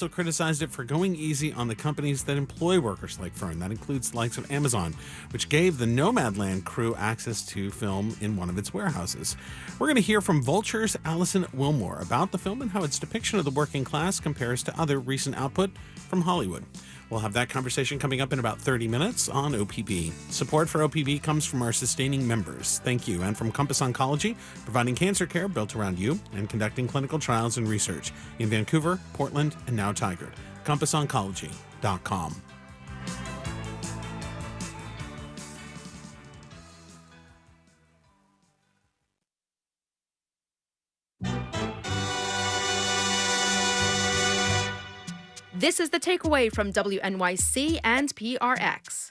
also criticized it for going easy on the companies that employ workers like Fern. That includes the likes of Amazon, which gave the Nomadland crew access to film in one of its warehouses. We're going to hear from Vulture's Alison Wilmore about the film and how its depiction of the working class compares to other recent output from Hollywood. We'll have that conversation coming up in about 30 minutes on OPB. Support for OPB comes from our sustaining members. Thank you. And from Compass Oncology, providing cancer care built around you and conducting clinical trials and research in Vancouver, Portland, and now Tigard. CompassOncology.com. This is the takeaway from WNYC and PRX.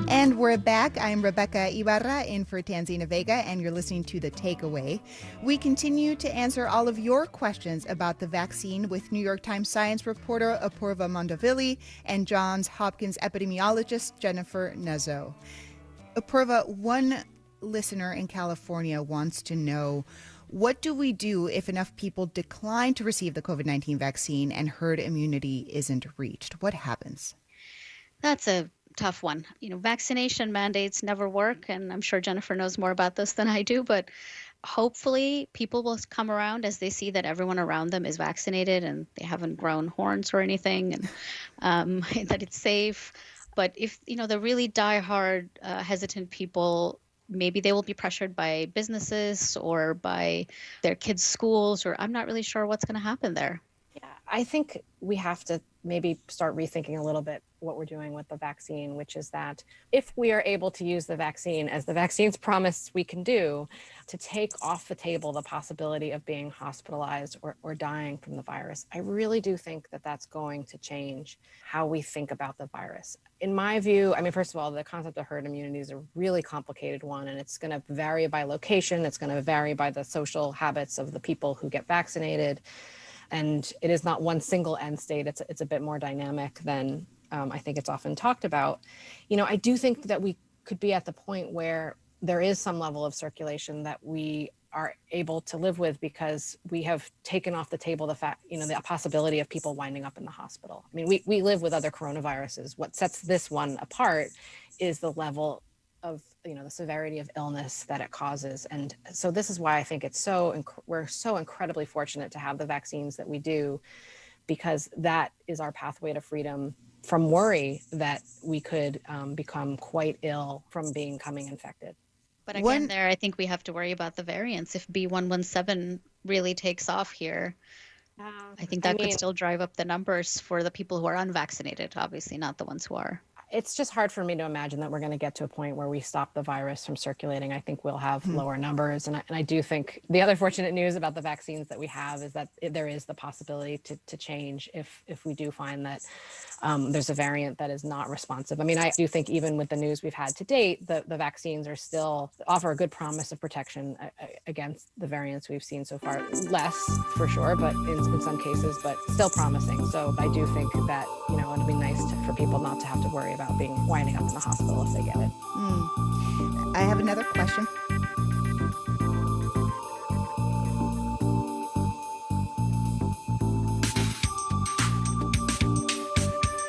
And we're back. I'm Rebecca Ibarra in for Tanzina Vega, and you're listening to The Takeaway. We continue to answer all of your questions about the vaccine with New York Times science reporter Apurva Mondavili and Johns Hopkins epidemiologist Jennifer Nuzzo. Apurva, one listener in California wants to know, what do we do if enough people decline to receive the COVID-19 vaccine and herd immunity isn't reached? What happens? That's a tough one. Vaccination mandates never work, and I'm sure Jennifer knows more about this than I do, but hopefully people will come around as they see that everyone around them is vaccinated and they haven't grown horns or anything, and that it's safe. But if, the really diehard, hesitant people, maybe they will be pressured by businesses or by their kids' schools, or I'm not really sure what's going to happen there. Yeah, I think we have to maybe start rethinking a little bit what we're doing with the vaccine, which is that if we are able to use the vaccine as the vaccines promise we can do, to take off the table the possibility of being hospitalized or dying from the virus, I really do think that that's going to change how we think about the virus. In my view, first of all, the concept of herd immunity is a really complicated one, and it's going to vary by location. It's going to vary by the social habits of the people who get vaccinated. And it is not one single end state. It's a bit more dynamic than I think it's often talked about. I do think that we could be at the point where there is some level of circulation that we are able to live with because we have taken off the table the fact, the possibility of people winding up in the hospital. We live with other coronaviruses. What sets this one apart is the level of the severity of illness that it causes. And so this is why I think we're so incredibly fortunate to have the vaccines that we do, because that is our pathway to freedom from worry that we could become quite ill from becoming infected. But again, I think we have to worry about the variants. If B.1.1.7 really takes off here, I think that could still drive up the numbers for the people who are unvaccinated, obviously not the ones who are. It's just hard for me to imagine that we're going to get to a point where we stop the virus from circulating. I think we'll have lower numbers. And I do think the other fortunate news about the vaccines that we have is that there is the possibility to change if we do find that there's a variant that is not responsive. I do think even with the news we've had to date, the vaccines are still offer a good promise of protection against the variants we've seen so far. Less for sure, but in some cases, but still promising. So I do think that, it'd be nice for people not to have to worry about winding up in the hospital if they get it. I have another question